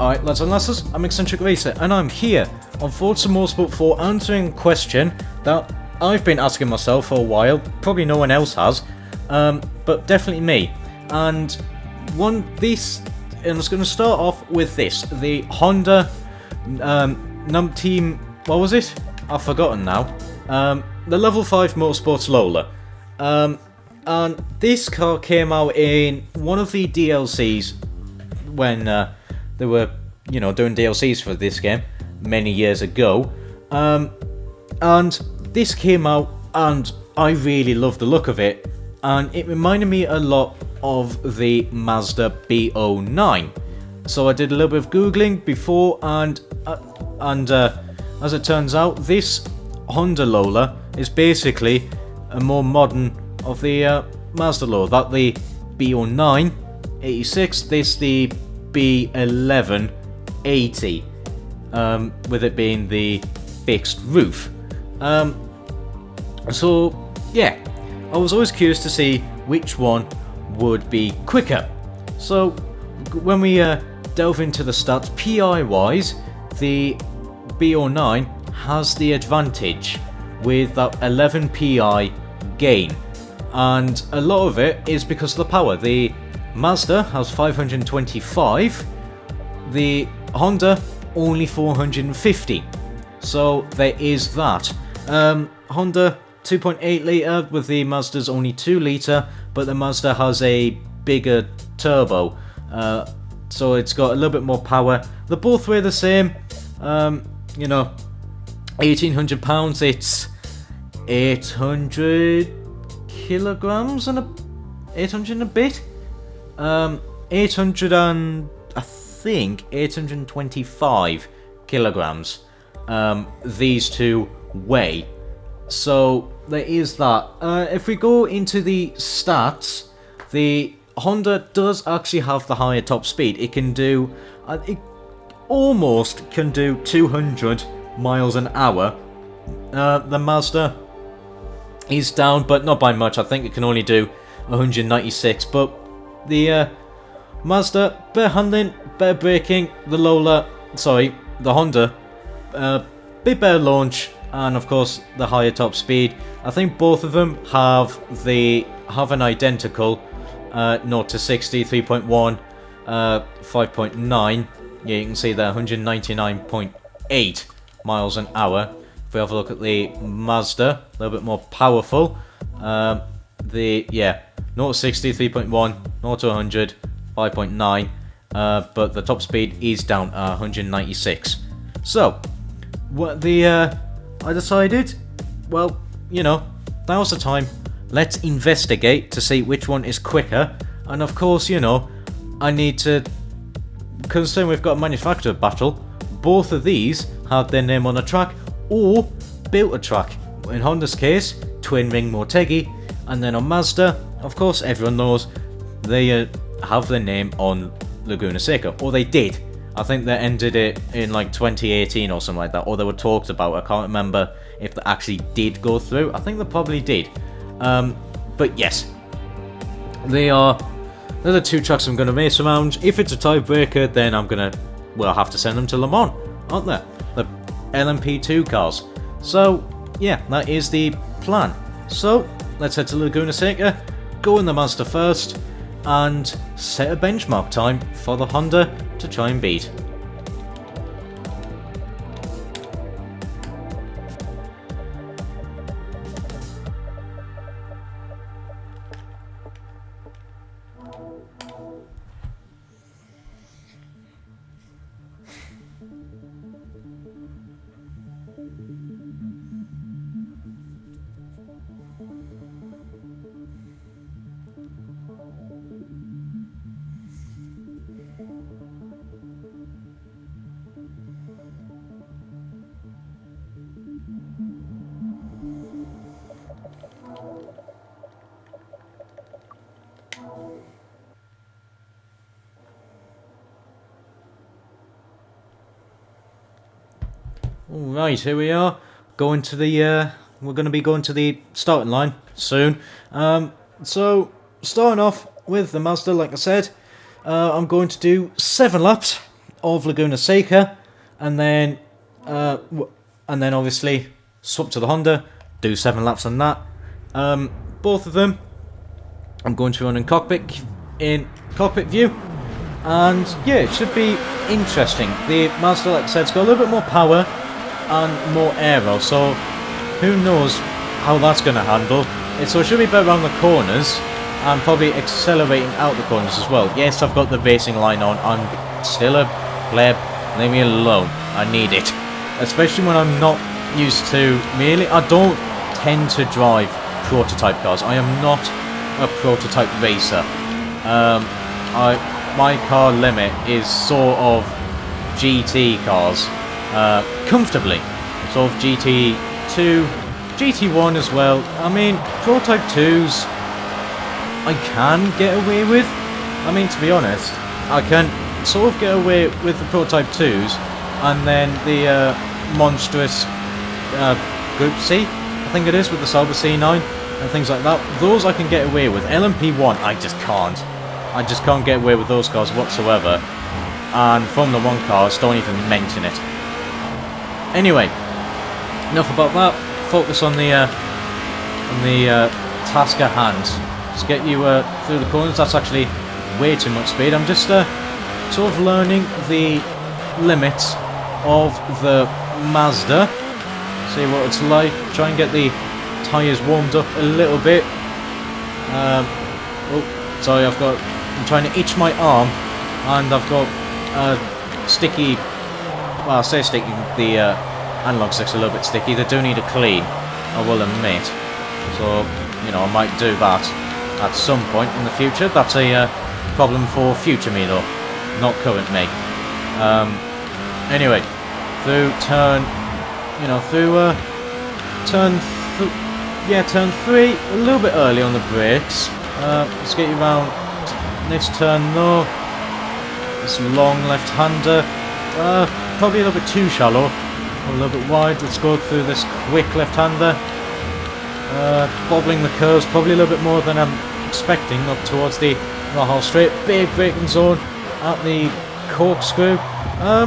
Alright, lads and lasses, I'm Eccentric Racer, and I'm here on Forza Motorsport 4 answering a question that I've been asking myself for a while. Probably no one else has, but definitely me. And I'm just going to start off with this. The Honda team, what was it? I've forgotten now. The Level 5 Motorsports Lola. And this car came out in one of the DLCs when they were, doing DLCs for this game many years ago. And this came out, and I really loved the look of it, and it reminded me a lot of the Mazda B09. So I did a little bit of googling before, and as it turns out, this Honda Lola is basically a more modern of the Mazda Lola. That the B09 86, this the B11 80, with it being the fixed roof. So yeah, I was always curious to see which one would be quicker. So when we delve into the stats, PI wise, the B09 has the advantage with that 11 PI gain, and a lot of it is because of the power. The Mazda has 525, the Honda only 450, so there is that. Honda 2.8 litre with the Mazda's only 2 litre, but the Mazda has a bigger turbo, so it's got a little bit more power. They both weigh the same, 1800 pounds, it's 800 kilograms and 800 and a bit, 800 and I think 825 kilograms, these two weigh. So there is that. If we go into the stats, the Honda does actually have the higher top speed. It can do, it almost can do 200 miles an hour. The Mazda is down, but not by much. I think it can only do 196. But the Mazda, better handling, better braking. The Honda, bit better launch, and of course the higher top speed. I think both of them have an identical 0 to 60, 3.1, 5.9. Yeah, you can see there 199.8 miles an hour. If we have a look at the Mazda, a little bit more powerful. 0 to 60, 3.1, 0 to 100, 5.9. But the top speed is down at 196. So, what I decided, well, now's the time. Let's investigate to see which one is quicker. And of course, I need to, considering we've got a manufacturer battle, both of these have their name on a track or built a track. In Honda's case, Twin Ring Motegi, and then on Mazda, of course, everyone knows they have their name on Laguna Seca, or they did. I think they ended it in like 2018 or something like that, or they were talked about. I can't remember if they actually did go through. I think they probably did. But yes, they're the two tracks I'm going to race around. If it's a tiebreaker, then we'll have to send them to Le Mans, aren't they? The LMP2 cars. So yeah, that is the plan. So let's head to Laguna Seca, go in the Mazda first, and set a benchmark time for the Honda to try and beat. Alright, here we are. We're going to be going to the starting line soon. So, starting off with the Mazda, like I said, I'm going to do 7 laps of Laguna Seca, and then obviously swap to the Honda, do 7 laps on that. Both of them I'm going to run in cockpit view, and yeah, it should be interesting. The Mazda, like I said, it's got a little bit more power and more aero, so who knows how that's going to handle. So it should be better around the corners, and probably accelerating out the corners as well. Yes, I've got the racing line on. I'm still a pleb. Leave me alone. I need it. Especially when I'm not used to... I don't tend to drive prototype cars. I am not a prototype racer. My car limit is sort of GT cars. Comfortably. Sort of GT2, GT1 as well. I mean, prototype 2s... I can get away with. I mean, to be honest, I can sort of get away with the Prototype 2s, and then the monstrous Group C, I think it is, with the Sauber C9 and things like that. Those I can get away with. LMP1, I just can't. I just can't get away with those cars whatsoever. And Formula 1 cars, don't even mention it. Anyway, enough about that. Focus on the task at hand. To get you through the corners. That's actually way too much speed. I'm just sort of learning the limits of the Mazda. See what it's like. Try and get the tyres warmed up a little bit. Oh, sorry, I'm trying to itch my arm, and I've got sticky. Well, I say sticky. The analog sticks are a little bit sticky. They do need a clean, I will admit. So, I might do that at some point in the future. That's a problem for future me though, not current me. Anyway, through turn, turn 3, a little bit early on the brakes. Let's get you around this turn though. This long left-hander, probably a little bit too shallow, a little bit wide. Let's go through this quick left-hander. Bobbling the curves probably a little bit more than I'm expecting up towards the Rahal Straight. Big braking zone at the corkscrew.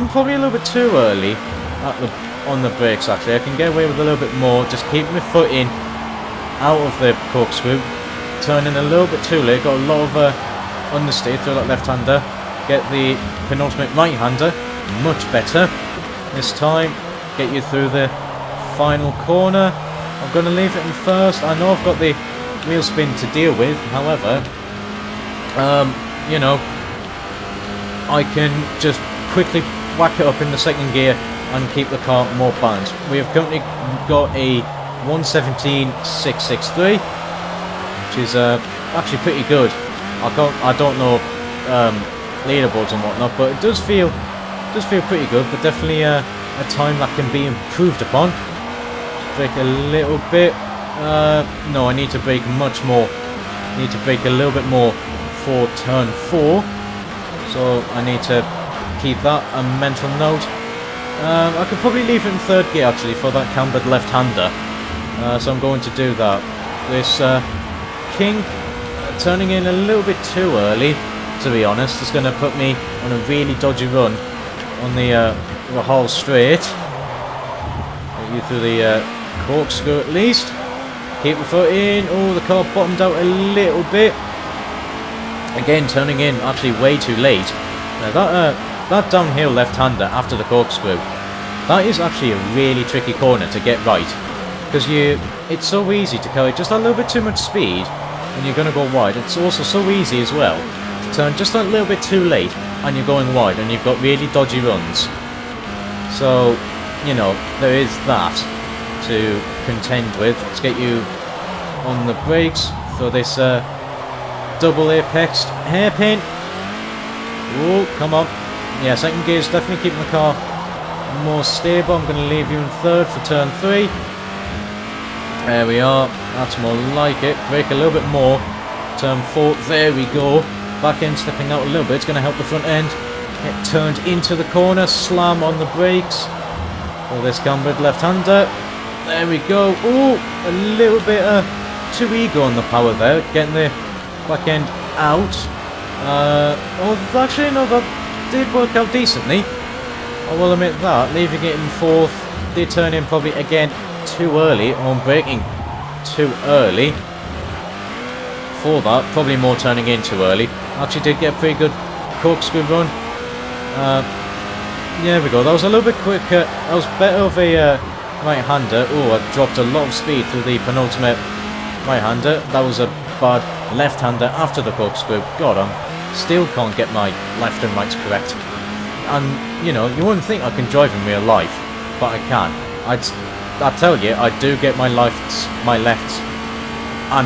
Probably a little bit too early on the brakes actually. I can get away with a little bit more. Just keep my foot in out of the corkscrew. Turning a little bit too late. Got a lot of understeer through that left-hander. Get the penultimate right-hander. Much better this time. Get you through the final corner. I'm going to leave it in first. I know I've got the wheel spin to deal with, however, I can just quickly whack it up in the second gear and keep the car more balanced. We have currently got a 117.663, which is actually pretty good. I don't know leaderboards and whatnot, but it does feel pretty good, but definitely a time that can be improved upon. Brake a little bit. No, I need to brake much more. Need to brake a little bit more for turn 4. So I need to keep that a mental note. I could probably leave it in third gear actually for that cambered left-hander. So I'm going to do that. This King turning in a little bit too early, to be honest. It's going to put me on a really dodgy run on the Rahal Straight. Get you through the corkscrew at least. Keep the foot in. Oh, the car bottomed out a little bit. Again, turning in actually way too late. Now that downhill left-hander after the corkscrew, that is actually a really tricky corner to get right. Because it's so easy to carry just a little bit too much speed when you're going to go wide. It's also so easy as well to turn just a little bit too late and you're going wide and you've got really dodgy runs. So, there is that to contend with. Let's get you on the brakes for this double apexed hairpin. Oh, come on. Yeah, second gear is definitely keeping the car more stable. I'm going to leave you in third for turn 3. There we are. That's more like it. Brake a little bit more. Turn 4. There we go. Back end stepping out a little bit. It's going to help the front end get turned into the corner. Slam on the brakes for this cambered left-hander. There we go. Oh, a little bit too eager on the power there. Getting the back end out. Oh, actually, no, did work out decently. I will admit that. Leaving it in 4th. Did turn in probably, again, too early. Or braking too early. For that, probably more turning in too early. Actually did get a pretty good corkscrew run. Yeah, there we go. That was a little bit quicker. That was better of a right-hander. Oh, I dropped a lot of speed through the penultimate right-hander. That was a bad left-hander after the corkscrew. God, I still can't get my left and rights correct. And, you know, you wouldn't think I can drive in real life, but I can. I tell you, I do get my lefts and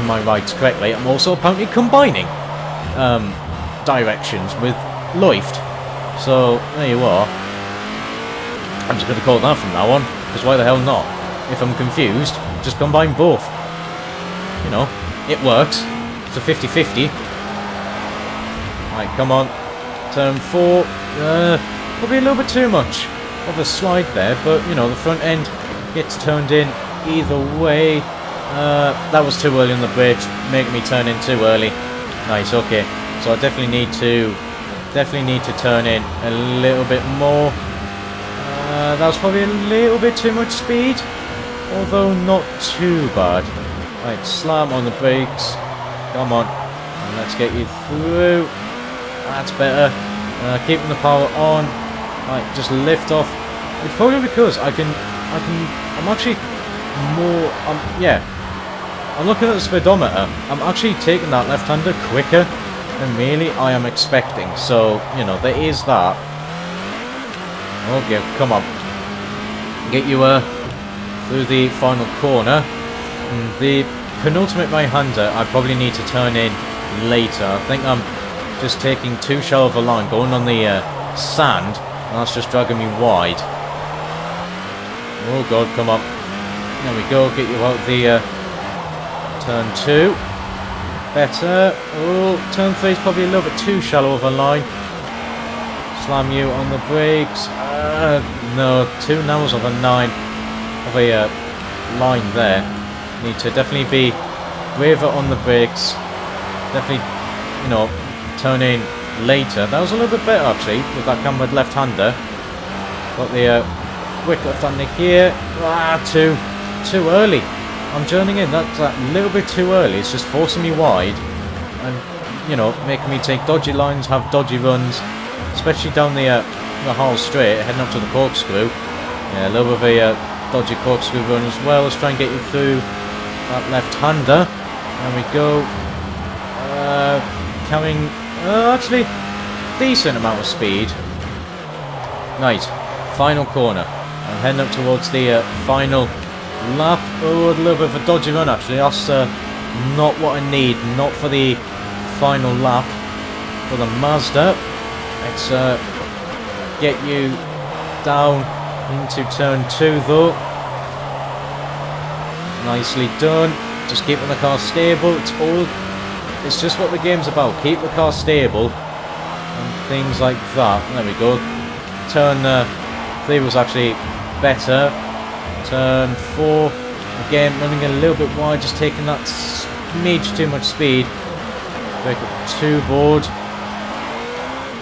my rights correctly. I'm also apparently combining directions with left. So, there you are. I'm just going to call it that from now on, because why the hell not? If I'm confused, just combine both. You know, it works. It's a 50-50. Right, come on. Turn 4. Probably a little bit too much of a slide there, but, you know, the front end gets turned in either way. That was too early on the bridge, making me turn in too early. Nice, okay. So I definitely need to turn in a little bit more. That was probably a little bit too much speed, although not too bad. Right, slam on the brakes. Come on, and let's get you through. That's better. Keeping the power on. Right, just lift off. It's probably because I'm actually more. Yeah. I'm looking at the speedometer. I'm actually taking that left-hander quicker than really I am expecting. So, you know, there is that. Okay, come on. Get you through the final corner. The penultimate right-hander, I probably need to turn in later. I think I'm just taking too shallow of a line, going on the sand, and that's just dragging me wide. Oh god, come on. There we go, get you out the turn 2. Better. Oh, turn 3 is probably a little bit too shallow of a line. Slam you on the brakes. No, 2 nails of a 9 of a line there. Need to definitely be braver on the brakes. Definitely, you know, turn in later. That was a little bit better actually with that cambered left-hander. Got the quick left-hander here. Too early. I'm turning in. That's a little bit too early. It's just forcing me wide, and you know, making me take dodgy lines, have dodgy runs, especially down the Hull straight, heading up to the corkscrew. Yeah, a little bit of a dodgy corkscrew run as well. Let's try and get you through that left-hander. There we go. Carrying actually decent amount of speed. Right, final corner. I'm heading up towards the final lap. Oh, a little bit of a dodgy run actually. That's not what I need. Not for the final lap for the Mazda. Let's get you down into turn 2 though. Nicely done. Just keeping the car stable. It's just what the game's about. Keep the car stable and things like that. There we go. Turn 3 was actually better. Turn 4 again, running a little bit wide, just taking that smidge too much speed. Break up 2 board.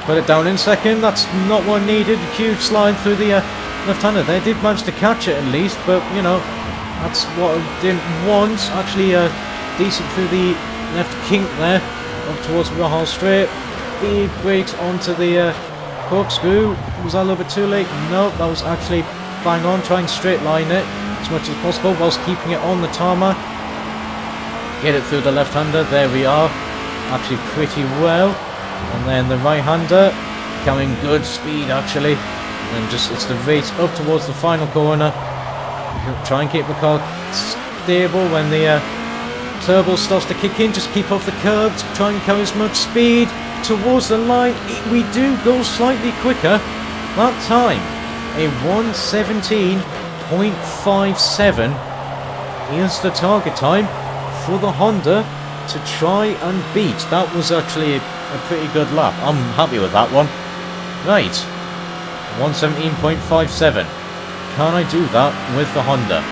Put it down in second. That's not what I needed. A huge slide through the left-hander. They did manage to catch it at least, but you know, that's what I didn't want. Actually, decent through the left kink there, up towards the Hull straight. Big brakes onto the corkscrew. Was that a little bit too late? No, that was actually bang on. Try and straight line it as much as possible whilst keeping it on the tarmac. Get it through the left-hander. There we are. Actually pretty well. And then the right-hander coming good speed actually. And just it's the race up towards the final corner. Try and keep the car stable when the turbo starts to kick in. Just keep off the curbs. Try and carry as much speed towards the line. We do go slightly quicker. That time, a 1:17.57 is the target time for the Honda to try and beat. That was actually a pretty good lap. I'm happy with that one. Right, 1:17.57. Can I do that with the Honda?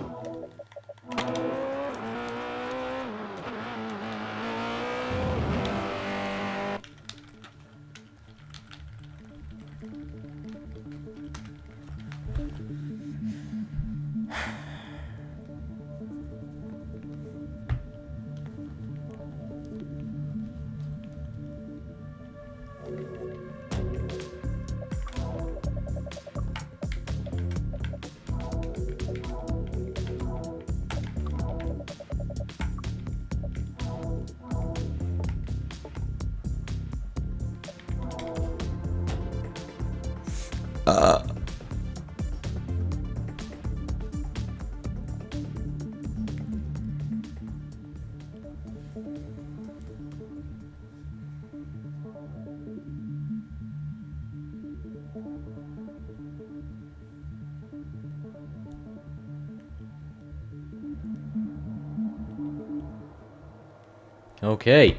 Okay,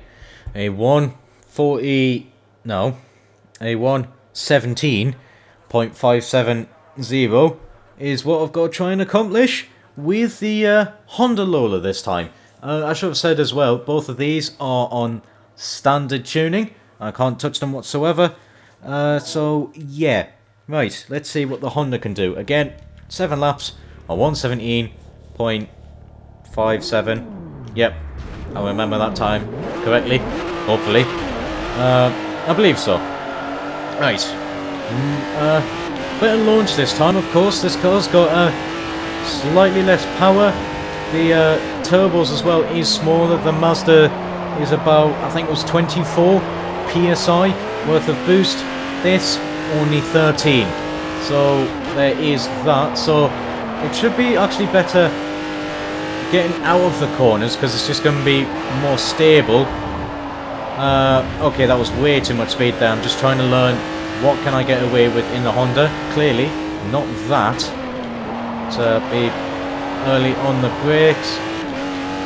a 140, no, a 117.570 is what I've got to try and accomplish with the Honda Lola this time. I should have said as well, both of these are on standard tuning. I can't touch them whatsoever. So yeah, right, let's see what the Honda can do. Again, 7 laps on 117.57. Yep, I'll remember that time correctly, hopefully. I believe so. Right. Better launch this time, of course. This car's got slightly less power. The turbos as well is smaller. The Mazda is about, I think it was 24 PSI worth of boost. This, only 13. So there is that. So it should be actually better getting out of the corners, because it's just going to be more stable. Okay, that was way too much speed there. I'm just trying to learn what can I get away with in the Honda. Clearly, not that. To be early on the brakes.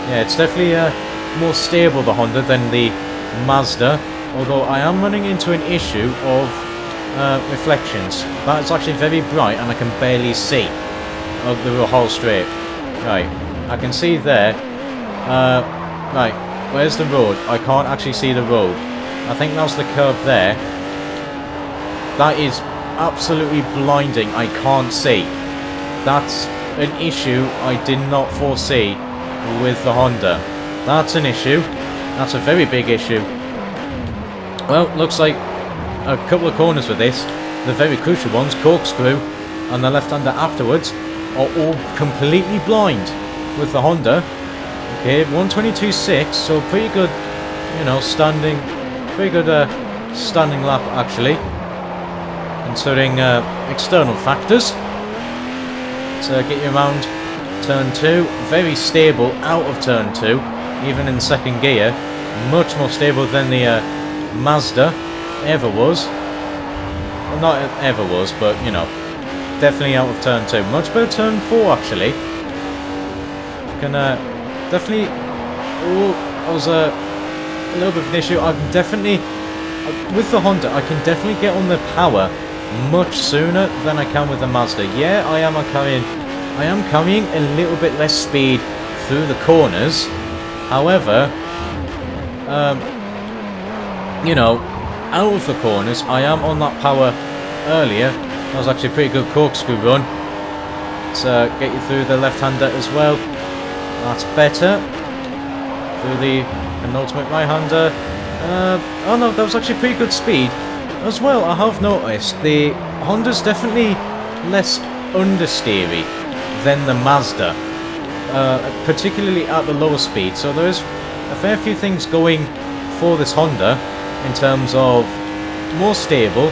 Yeah, it's definitely more stable, the Honda, than the Mazda. Although I am running into an issue of reflections. That's actually very bright and I can barely see the whole straight. Right. I can see there. Right, where's the road? I can't actually see the road. I think that's the curve there. That is absolutely blinding. I can't see. That's an issue I did not foresee with the Honda. That's an issue. That's a very big issue. Well, looks like a couple of corners with this, the very crucial ones, corkscrew and the left-hander afterwards, are all completely blind with the Honda. Okay, 122.6, so pretty good, you know, standing, pretty good standing lap actually, considering external factors. To get you around turn 2, very stable out of turn 2, even in second gear, much more stable than the Mazda ever was. Well, not ever was, but you know, definitely out of turn 2. Much better turn 4 actually. Can definitely. Oh, that was a little bit of an issue. I can definitely, with the Honda, I can definitely get on the power much sooner than I can with the Mazda. Yeah, I am carrying a little bit less speed through the corners. However, you know, out of the corners, I am on that power earlier. That was actually a pretty good corkscrew run to get you through the left-hander as well. That's better. Through the penultimate right-hander. Oh no, that was actually pretty good speed. As well, I have noticed the Honda's definitely less understeery than the Mazda. Particularly at the lower speed. So there's a fair few things going for this Honda in terms of more stable.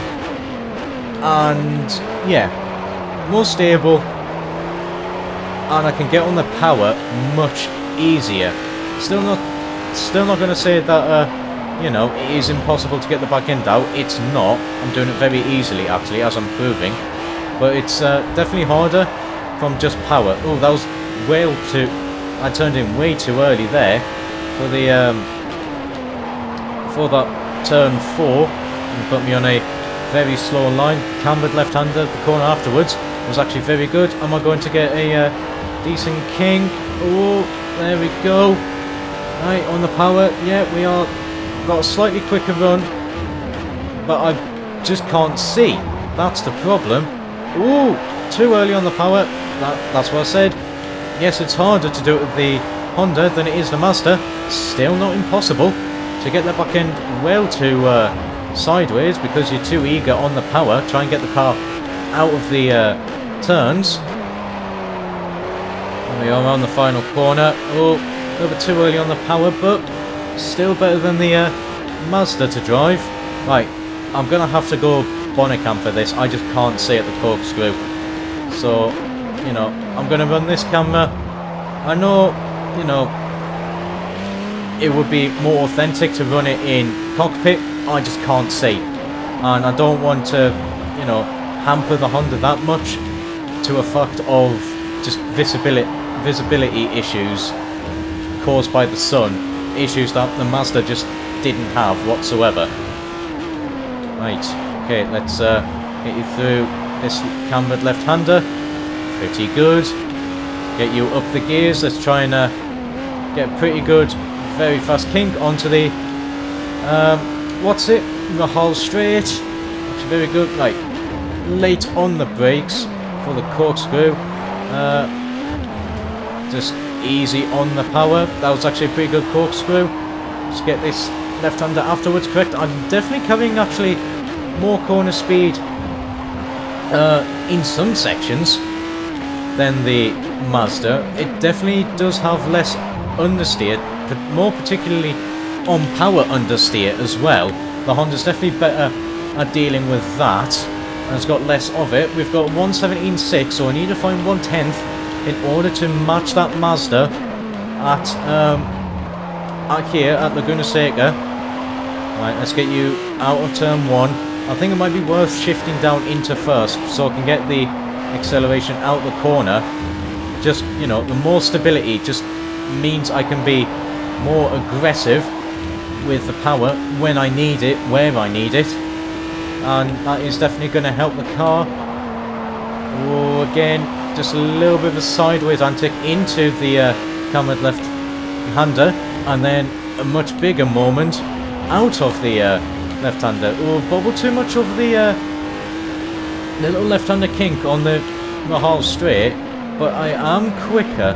And yeah, more stable. And I can get on the power much easier. Still not going to say that you know, it is impossible to get the back end out. It's not. I'm doing it very easily actually, as I'm proving. But it's definitely harder from just power. Oh, that was way too. I turned in way too early there for the for that turn 4, and put me on a very slow line. Cambered left-hander. The corner afterwards was actually very good. Am I going to get a decent king? Oh, there we go. Right, on the power. Yeah, we are. Got a slightly quicker run, but I just can't see. That's the problem. Ooh, too early on the power. That's what I said. Yes, it's harder to do it with the Honda than it is the Mazda. Still not impossible to get the back end well too sideways because you're too eager on the power. Try and get the car out of the turns. And we are on the final corner. Oh, a little bit too early on the power, but still better than the Mazda to drive. Right, I'm going to have to go bonnet cam for this. I just can't see at the corkscrew. So, you know, I'm going to run this camera. I know, you know, it would be more authentic to run it in cockpit, I just can't see. And I don't want to, you know, hamper the Honda that much to a fact of just visibility issues caused by the sun, issues that the Mazda just didn't have whatsoever. Right, okay, let's get you through this cambered left-hander. Pretty good. Get you up the gears. Let's try and get a pretty good, very fast kink onto the what's it? The whole straight. Actually, very good. Like late on the brakes for the corkscrew. Just easy on the power. That was actually a pretty good corkscrew. Just get this left-hander afterwards correct. I'm definitely carrying actually more corner speed in some sections than the Mazda. It definitely does have less understeer, but more particularly on power understeer as well. The Honda's definitely better at dealing with that, and it's got less of it. We've got 117.6, so I need to find 1/10 in order to match that Mazda at here at Laguna Seca. Right, let's get you out of turn 1. I think it might be worth shifting down into first so I can get the acceleration out the corner. Just, you know, the more stability just means I can be more aggressive with the power when I need it, where I need it. And that is definitely going to help the car. Oh, again, just a little bit of a sideways antic into the cambered left-hander. And then a much bigger moment out of the left-hander. Oh, bobble too much of the little left-hander kink on the whole straight, but I am quicker.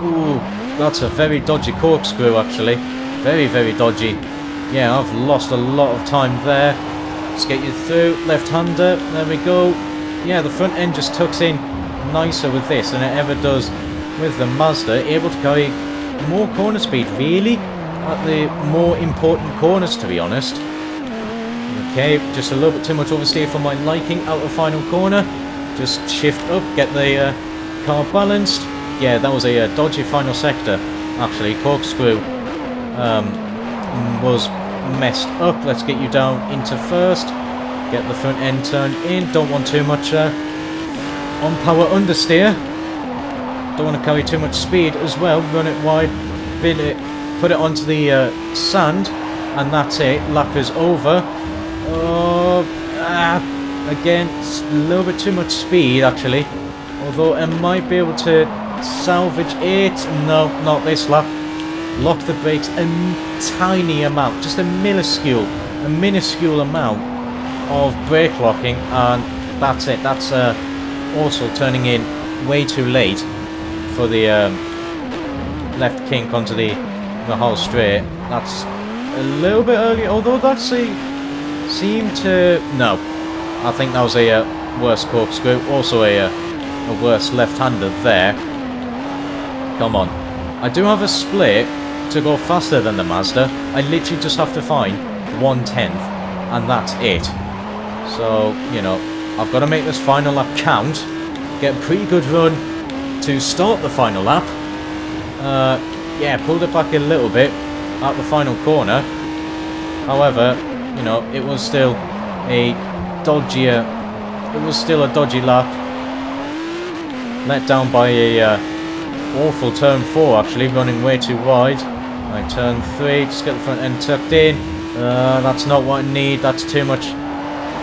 Ooh, that's a very dodgy corkscrew actually. Very, very dodgy. Yeah, I've lost a lot of time there. Let's get you through. Left-hander, there we go. Yeah, the front end just tucks in nicer with this than it ever does with the Mazda. Able to carry more corner speed, really, at the more important corners, to be honest. Okay, just a little bit too much oversteer for my liking out the final corner. Just shift up, get the car balanced. Yeah, that was a dodgy final sector, actually. Corkscrew was messed up. Let's get you down into first. Get the front end turned in. Don't want too much on power understeer. Don't want to carry too much speed as well. Run it wide, bin it, put it onto the sand, and that's it. Lap is over. Again, a little bit too much speed actually. Although I might be able to salvage it. No, not this lap. Lock the brakes a tiny amount, just a minuscule amount of brake locking, and that's it. That's also turning in way too late for the left kink onto the whole straight. That's a little bit early, although that's seemed to... No, I think that was a worse corkscrew. Also a worse left-hander there. Come on. I do have a split to go faster than the Mazda. I literally just have to find 1/10, and that's it. So, you know, I've got to make this final lap count. Get a pretty good run to start the final lap. Yeah, pulled it back a little bit at the final corner. However, you know, it was still a dodgy lap. Let down by a awful turn 4 actually, running way too wide. Right, turn 3, just get the front end tucked in. That's not what I need, that's too much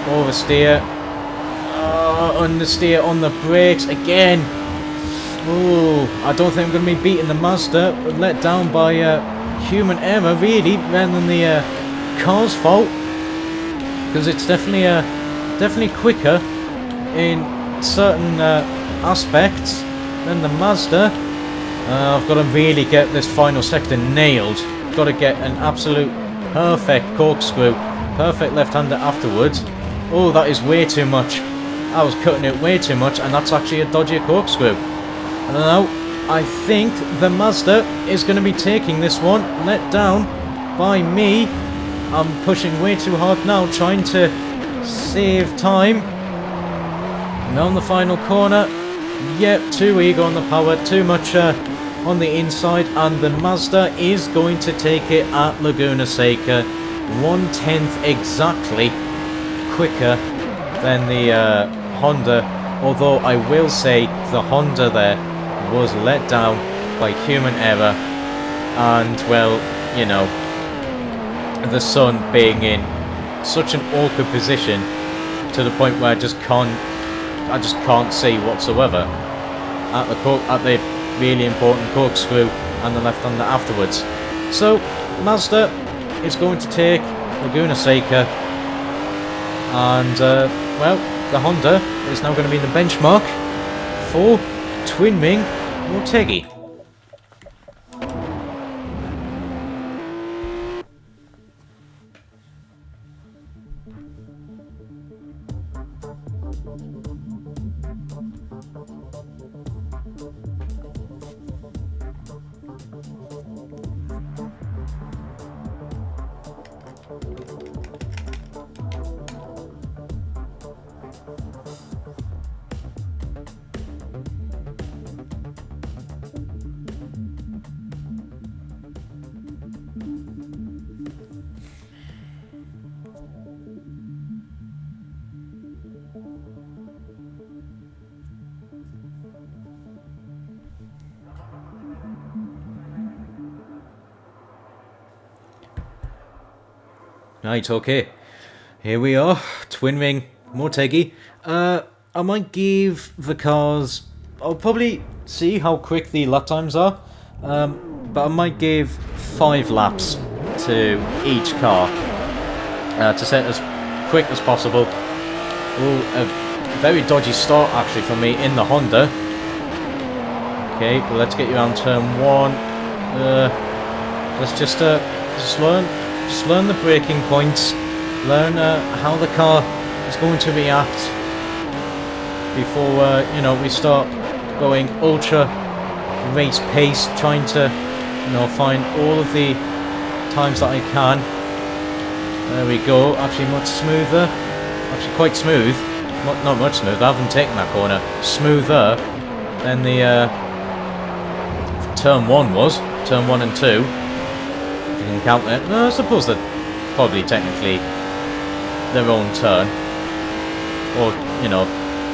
oversteer. Understeer on the brakes again. Ooh, I don't think I'm going to be beating the Mazda, but let down by human error really, rather than the car's fault. Because it's definitely quicker in certain aspects than the Mazda. I've got to really get this final sector nailed. Got to get an absolute perfect corkscrew, perfect left-hander afterwards. Oh, that is way too much. I was cutting it way too much, and that's actually a dodgy corkscrew. I don't know. I think the Mazda is going to be taking this one. Let down by me. I'm pushing way too hard now, trying to save time. And on the final corner. Yep, too eager on the power. Too much on the inside, and the Mazda is going to take it at Laguna Seca 1/10 exactly quicker than the Honda, although I will say the Honda there was let down by human error, and well, you know, the sun being in such an awkward position to the point where I just can't see whatsoever at the really important corkscrew and the left-hander afterwards. So Mazda is going to take Laguna Seca, and well, the Honda is now going to be the benchmark for Twin Wing Motegi. Right, okay. Here we are, Twin Wing Motegi. I might give the cars... I'll probably see how quick the lap times are, but I might give 5 laps to each car to set as quick as possible. Oh, a very dodgy start actually for me in the Honda. Okay, well, let's get you around turn 1. Let's just learn the braking points, learn how the car is going to react before you know, we start going ultra race pace, trying to, you know, find all of the times that I can. There we go. Actually much smoother, actually quite smooth, not much smoother. I haven't taken that corner. Smoother than the turn 1 was, turn 1 and 2. You can count that. No, I suppose that probably technically their own turn, or you know,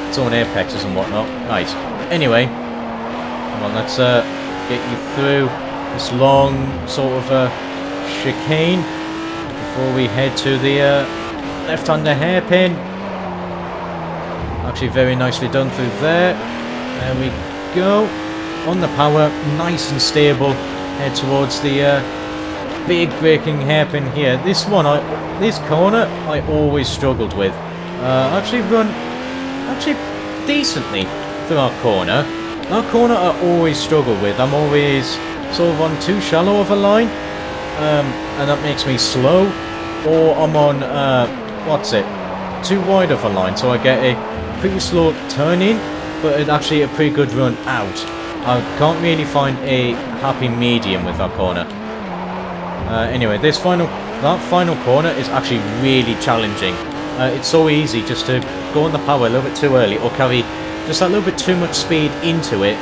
its own apexes and whatnot. Right. Anyway, come on, let's get you through this long sort of chicane before we head to the left-hander hairpin. Actually, very nicely done through there. There we go. On the power, nice and stable. Head towards the big braking hairpin here. This corner I always struggled with. Actually decently through our corner. Our corner I always struggle with. I'm always sort of on too shallow of a line, and that makes me slow, or I'm on too wide of a line, so I get a pretty slow turn in, but it's actually a pretty good run out. I can't really find a happy medium with that corner. Anyway, that final corner is actually really challenging. It's so easy just to go on the power a little bit too early, or carry just that little bit too much speed into it,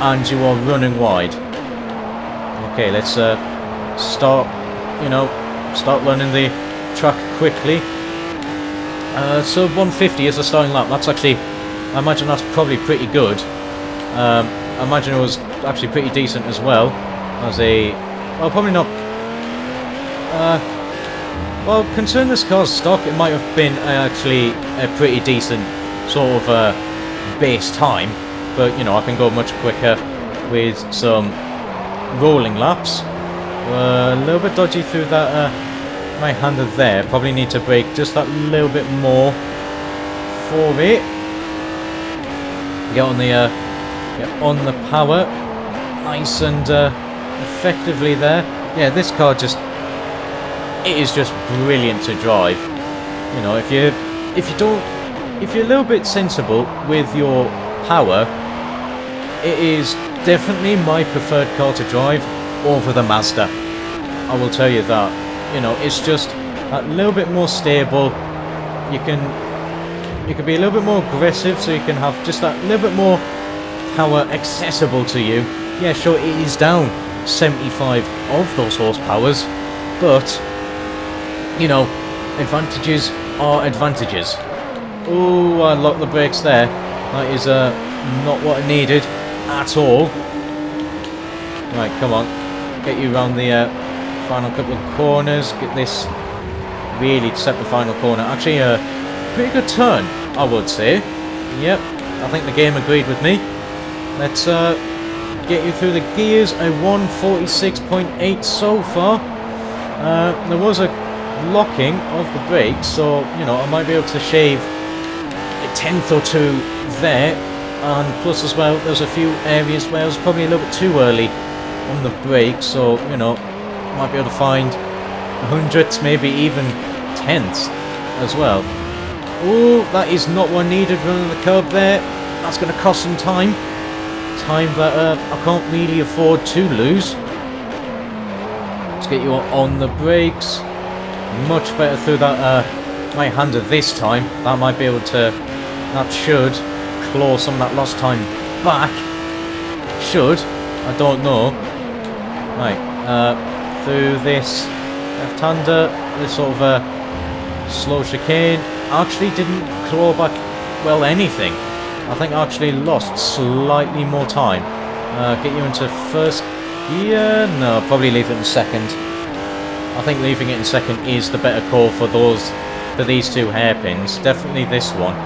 and you are running wide. Okay, let's start learning the track quickly. So 150 is the starting lap. That's actually, I imagine that's probably pretty good. I imagine it was actually pretty decent as well. As a, well, probably not. Well, considering this car's stock, it might have been actually a pretty decent sort of base time. But you know, I can go much quicker with some rolling laps. A little bit dodgy through that right-hander there. Probably need to brake just that little bit more for it. Get on the power, nice and effectively there. Yeah, this car it is just brilliant to drive. You know, if you're a little bit sensible with your power, it is definitely my preferred car to drive over the Mazda. I will tell you that. You know, it's just a little bit more stable. You can be a little bit more aggressive, so you can have just that little bit more power accessible to you. yeah, sure, it is down 75 of those horsepowers, but, you know, advantages are advantages. Oh, I locked the brakes there. That is not what I needed at all. Right, come on. Get you around the final couple of corners. Get this really to set the final corner. Actually, a pretty good turn, I would say. Yep, I think the game agreed with me. Let's get you through the gears. A 146.8 so far. There was a locking of the brakes, so, you know, I might be able to shave a tenth or two there. And plus as well, there's a few areas where I was probably a little bit too early on the brakes, so, you know, might be able to find hundredths, maybe even tenths as well. Oh, that is not what I needed running the curb there. That's going to cost some time. Time that I can't really afford to lose. Let's get you on the brakes. Much better through that right-hander this time. That might be able to... That should claw some of that lost time back. Should. I don't know. Right. Through this left-hander. This sort of slow chicane. Actually didn't claw back, well, anything. I think I actually lost slightly more time. Get you into first gear? No, probably leave it in second. I think leaving it in second is the better call for these two hairpins. Definitely this one.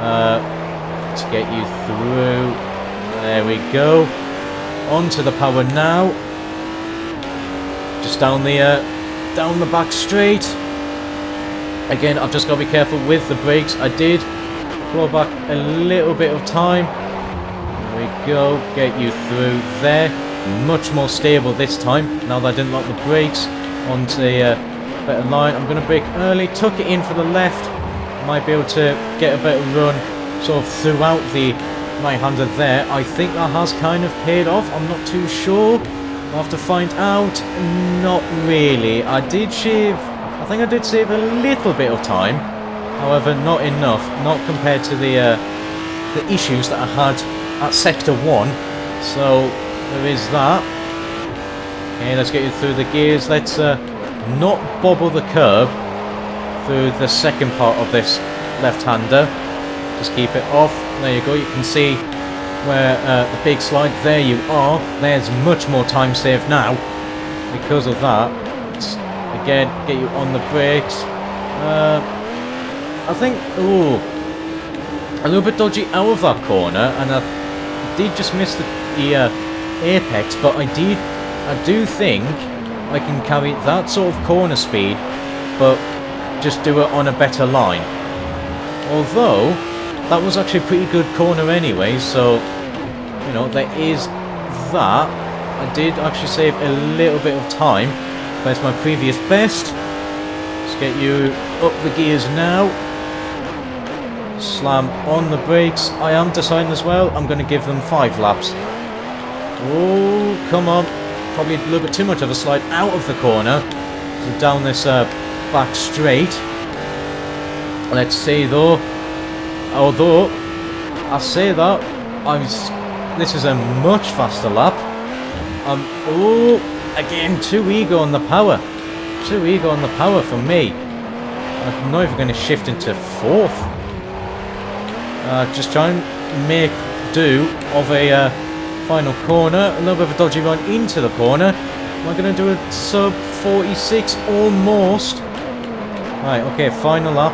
To get you through. There we go. Onto the power now. Just down the back straight. Again, I've just got to be careful with the brakes. I did claw back a little bit of time. There we go. Get you through there. Much more stable this time. Now that I didn't lock the brakes onto the better line. I'm going to brake early. Tuck it in for the left. Might be able to get a better run sort of throughout the right-hander there. I think that has kind of paid off. I'm not too sure. I'll have to find out. Not really. I think I did save a little bit of time. However, not enough. Not compared to the issues that I had at Sector 1. So, there is that. Okay, let's get you through the gears. Let's not bobble the curb through the second part of this left-hander. Just keep it off. There you go. You can see where the big slide. There you are. There's much more time saved now because of that. Let's, again, get you on the brakes. I think, a little bit dodgy out of that corner, and I did just miss the apex, but I do think I can carry that sort of corner speed, but just do it on a better line. Although, that was actually a pretty good corner anyway, so, you know, there is that. I did actually save a little bit of time, but it's my previous best. Let's get you up the gears now. Slam on the brakes. I am deciding as well, I'm going to give them 5 laps. Oh, come on. Probably a little bit too much of a slide out of the corner. So down this back straight. Let's see though. Although, I say that, this is a much faster lap. Oh, again, too eager on the power. Too eager on the power for me. I'm not even going to shift into 4th. Just try and make do of a final corner. A little bit of a dodgy run into the corner. Am I going to do a sub 46 almost? Right, okay, final lap.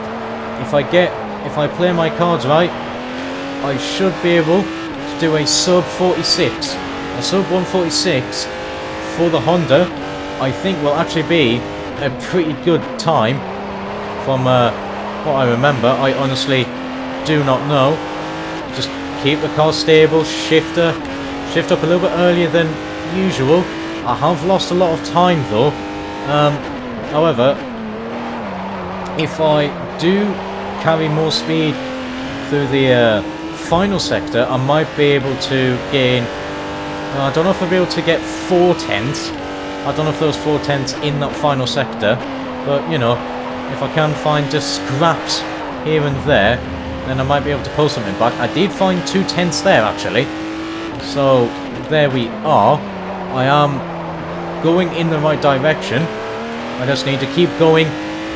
If I play my cards right, I should be able to do a sub 46. A sub 146 for the Honda, I think will actually be a pretty good time from what I remember. I honestly do not know. Just keep the car stable, shift up a little bit earlier than usual. I have lost a lot of time though. However, if I do carry more speed through the final sector, I might be able to gain... I don't know if I'll be able to get 4 tenths. I don't know if there was 4 tenths in that final sector, but you know, if I can find just scraps here and there, then I might be able to pull something back. I did find 2 tenths there actually, so there we are. I am going in the right direction. I just need to keep going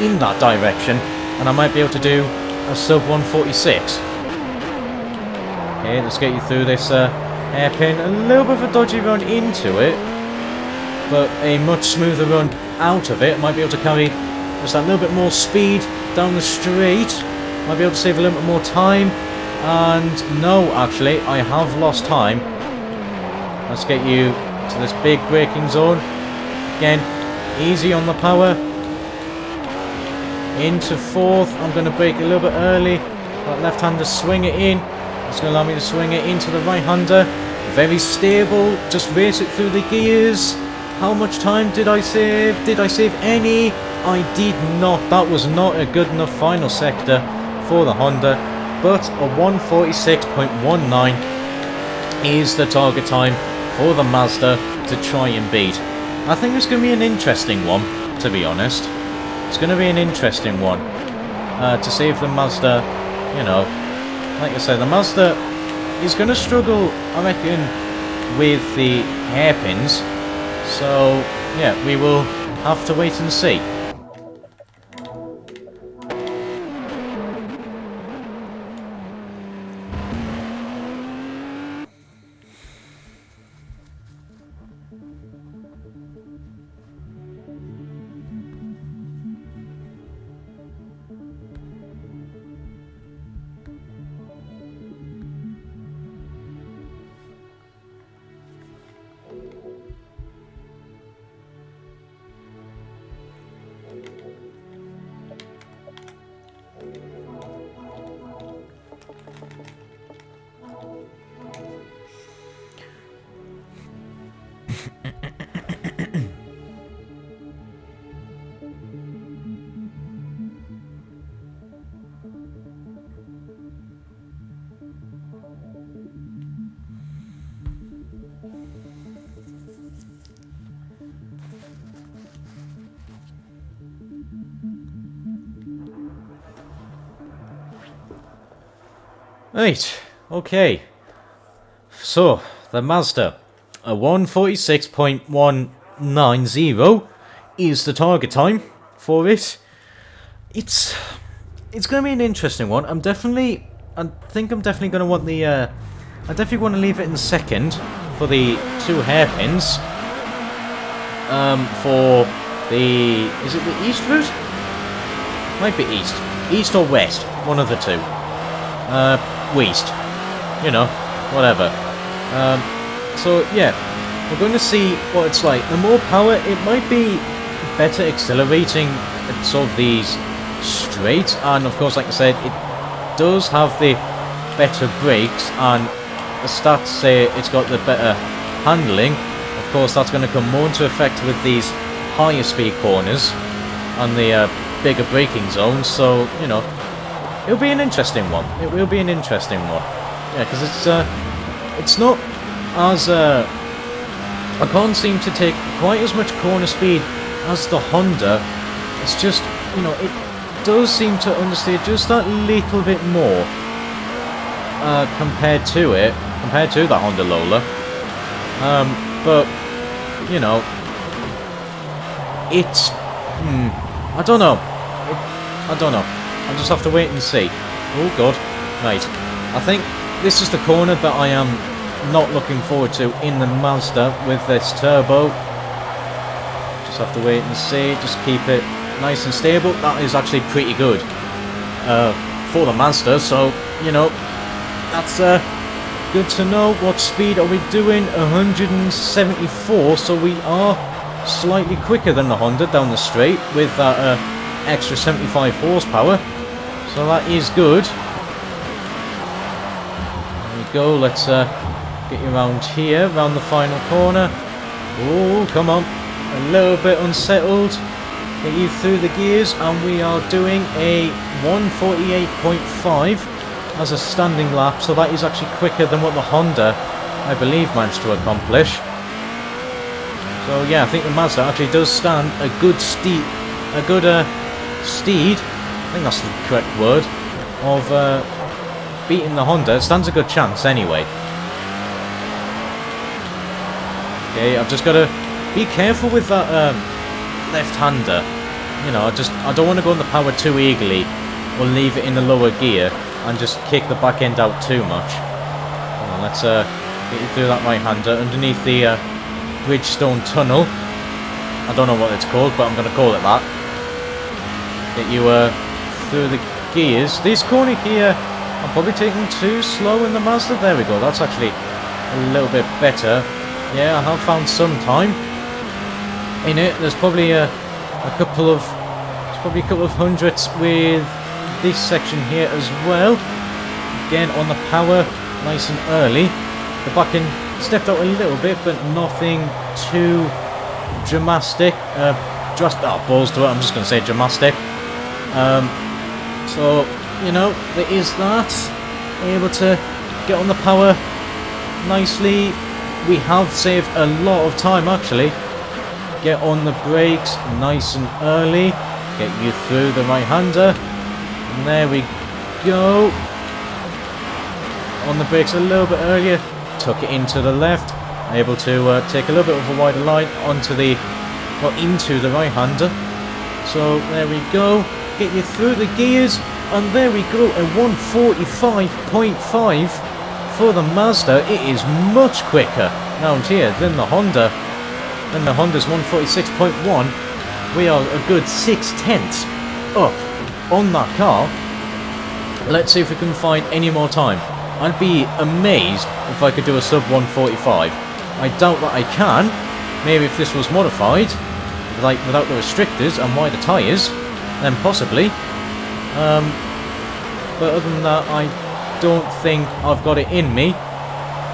in that direction, and I might be able to do a sub 146. Okay, let's get you through this hairpin. A little bit of a dodgy run into it, but a much smoother run out of it. Might be able to carry just that little bit more speed down the straight. Might be able to save a little bit more time. And no, actually, I have lost time. Let's get you to this big braking zone. Again, easy on the power. Into fourth. I'm going to brake a little bit early. That left-hander, swing it in. It's going to allow me to swing it into the right-hander. Very stable. Just race it through the gears. How much time did I save? Did I save any? I did not. That was not a good enough final sector for the Honda. But a 146.19 is the target time for the Mazda to try and beat. I think it's going to be an interesting one, to be honest. It's going to be an interesting one to see if the Mazda, you know, like I said, the Mazda is going to struggle, I reckon, with the hairpins. So, yeah, we will have to wait and see. Right, okay. So, the Mazda, a 146.190 is the target time for it. It's going to be an interesting one. I think I'm definitely going to want the, I definitely want to leave it in second for the two hairpins. For the, is it the east route? Might be east. East or west, one of the two. West. You know, whatever. So, yeah, we're going to see what it's like. The more power, it might be better accelerating at sort of these straights. And, of course, like I said, it does have the better brakes. And the stats say it's got the better handling. Of course, that's going to come more into effect with these higher speed corners and the bigger braking zones. So, you know, it'll be an interesting one. It will be an interesting one. Yeah, because it's not as I can't seem to take quite as much corner speed as the Honda. It's just, you know, it does seem to understeer just that little bit more compared to the Honda Lola. But you know, it's I don't know. I don't know. I'll just have to wait and see. Oh god. Right. I think this is the corner that I am not looking forward to in the Mazda with this turbo. Just have to wait and see. Just keep it nice and stable. That is actually pretty good for the Mazda. So, you know, that's good to know. What speed are we doing? 174. So we are slightly quicker than the Honda down the straight with that extra 75 horsepower. So that is good. There we go. Let's get you around here, around the final corner. Oh, come on. A little bit unsettled. Get you through the gears, and we are doing a 148.5 as a standing lap. So that is actually quicker than what the Honda, I believe, managed to accomplish. So yeah, I think the Mazda actually does stand a good steed. I think that's the correct word, of beating the Honda. It stands a good chance anyway. Okay, I've just got to be careful with that left-hander. You know, I don't want to go on the power too eagerly or leave it in the lower gear and just kick the back end out too much. Hold on, let's get you through that right-hander underneath the Bridgestone tunnel. I don't know what it's called, but I'm going to call it that. Get you through the gears. These corner gear, I'm probably taking too slow in the Mazda. There we go, that's actually a little bit better. Yeah, I have found some time in it. There's probably a couple of hundredths with this section here as well. Again, on the power, nice and early. The back end stepped out a little bit, but nothing too dramatic. Balls to it, I'm just going to say dramatic. So, you know, there is that. Able to get on the power nicely. We have saved a lot of time, actually. Get on the brakes nice and early. Get you through the right-hander. And there we go. On the brakes a little bit earlier. Took it into the left. Able to take a little bit of a wider line onto the, well, into the right-hander. So there we go. Get you through the gears. And there we go. A 145.5 for the Mazda. It is much quicker round here than the Honda. Then the Honda's 146.1. We are a good 6/10 up on that car. Let's see if we can find any more time. I'd be amazed if I could do a sub 145. I doubt that I can. Maybe if this was modified, like without the restrictors and wider tyres, then possibly. But other than that, I don't think I've got it in me,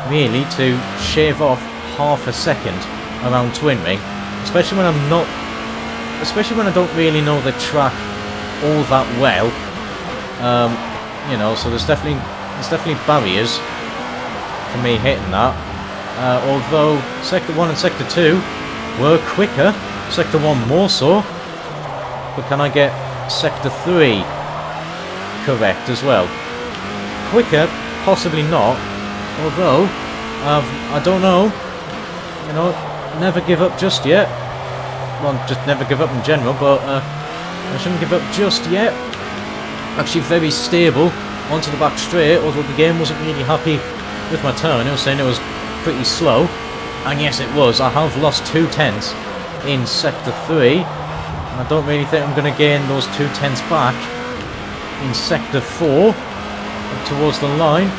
really, to shave off half a second around Twin Ring, especially when I don't really know the track all that well. You know, so there's definitely barriers for me hitting that. Although Sector 1 and Sector 2 were quicker, Sector 1 more so, but can I get Sector 3 correct as well? Quicker, possibly not, although I don't know, you know, never give up just yet. Well, just never give up in general, but I shouldn't give up just yet. Actually very stable onto the back straight, although the game wasn't really happy with my turn. It was saying it was pretty slow, and yes it was. I have lost 2/10 in Sector 3, and I don't really think I'm going to gain those 2/10 back in Sector 4 up towards the line.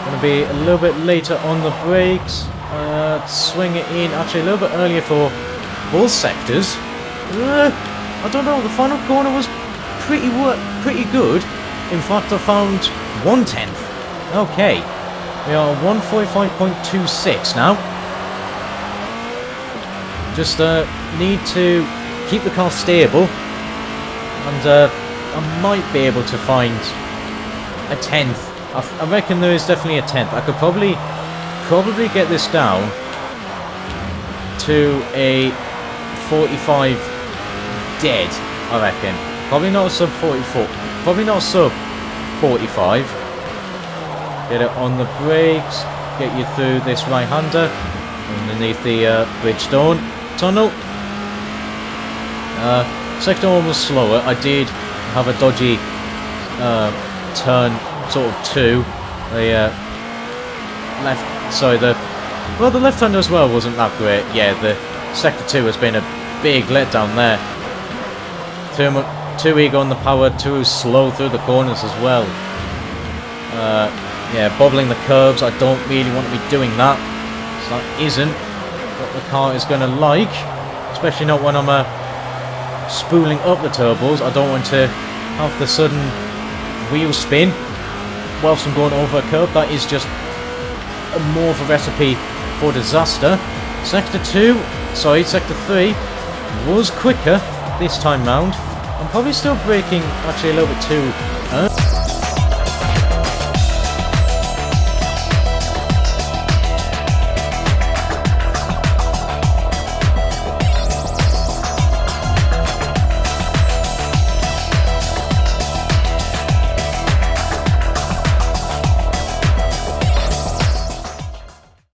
Going to be a little bit later on the brakes. Swing it in actually a little bit earlier for both sectors. I don't know, the final corner was pretty good. In fact, I found 1/10. Okay, we are 145.26 now. Just need to keep the car stable, and I might be able to find a 10th. I reckon there is definitely a 10th. I could probably get this down to a 45 dead, I reckon. Probably not a sub 44. Probably not a sub 45. Get it on the brakes. Get you through this right-hander underneath the Bridgestone tunnel. Sector 1 was slower. I did have a dodgy turn, sort of 2. The left. Sorry, the left-hander as well wasn't that great. Yeah, the Sector 2 has been a big letdown there. Too eager on the power, too slow through the corners as well. Yeah, bobbling the curves, I don't really want to be doing that. So that isn't what the car is going to like. Especially not when I'm spooling up the turbos. I don't want to have the sudden wheel spin whilst I'm going over a curve. That is just more of a recipe for disaster. Sector 3 was quicker this time round. I'm probably still braking actually a little bit too